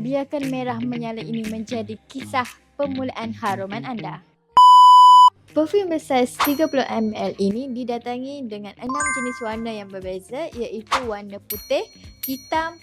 biarkan merah menyala ini menjadi kisah permulaan haruman anda. Perfume bersaiz 30ml ini didatangi dengan 6 jenis warna yang berbeza, iaitu warna putih, hitam,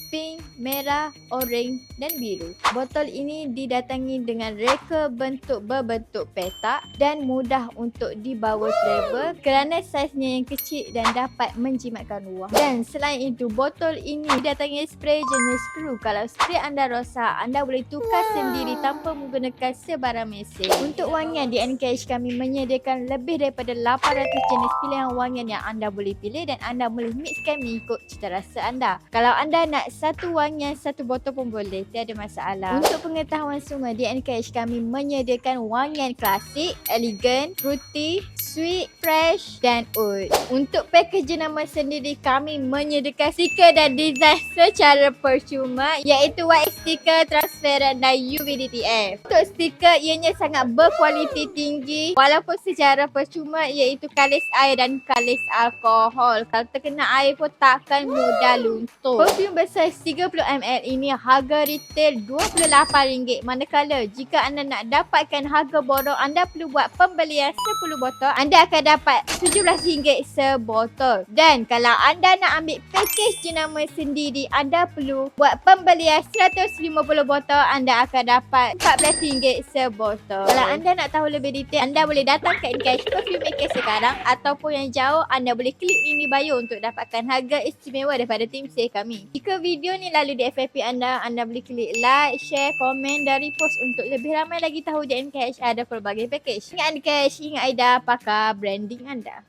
pink, merah, oranye dan biru. Botol ini didatangi dengan reka berbentuk petak dan mudah untuk dibawa travel kerana saiznya yang kecil dan dapat menjimatkan ruang. Dan selain itu, botol ini didatangi spray jenis screw. Kalau spray anda rosak, anda boleh tukar sendiri tanpa menggunakan sebarang mesin. Untuk wangian, di NKH kami menyediakan lebih daripada 800 jenis pilihan wangian yang anda boleh pilih dan anda boleh mixkan mengikut cita rasa anda. Kalau anda nak satu wangian, satu botol pun boleh, tiada masalah. Untuk pengetahuan semua, di NKH kami menyediakan wangian klasik, elegan, fruity, sweet, fresh dan oud. Untuk package jenama sendiri, kami menyediakan stiker dan design secara percuma, iaitu white stiker, transparent dan UV DTF. Untuk stiker, ianya sangat berkualiti tinggi walaupun secara percuma, iaitu kalis air dan kalis alkohol. Kalau terkena air pun takkan mudah luntur. Perfume besar 30ml ini harga retail RM28, manakala jika anda nak dapatkan harga borong, anda perlu buat pembelian 10 botol, anda akan dapat RM17 sebotol. Dan kalau anda nak ambil package jenama sendiri, anda perlu buat pembelian 150 botol, anda akan dapat RM14 sebotol. Kalau anda nak tahu lebih detail, anda boleh datang ke NKH Perfume Maker sekarang, ataupun yang jauh, anda boleh klik link di bio untuk dapatkan harga istimewa daripada tim sale kami. Jika video ni lalu di FYP anda boleh klik like, share, komen dan repost untuk lebih ramai lagi tahu di NKH ada pelbagai package. Ingat NKH, ingat Aida, pakar branding anda.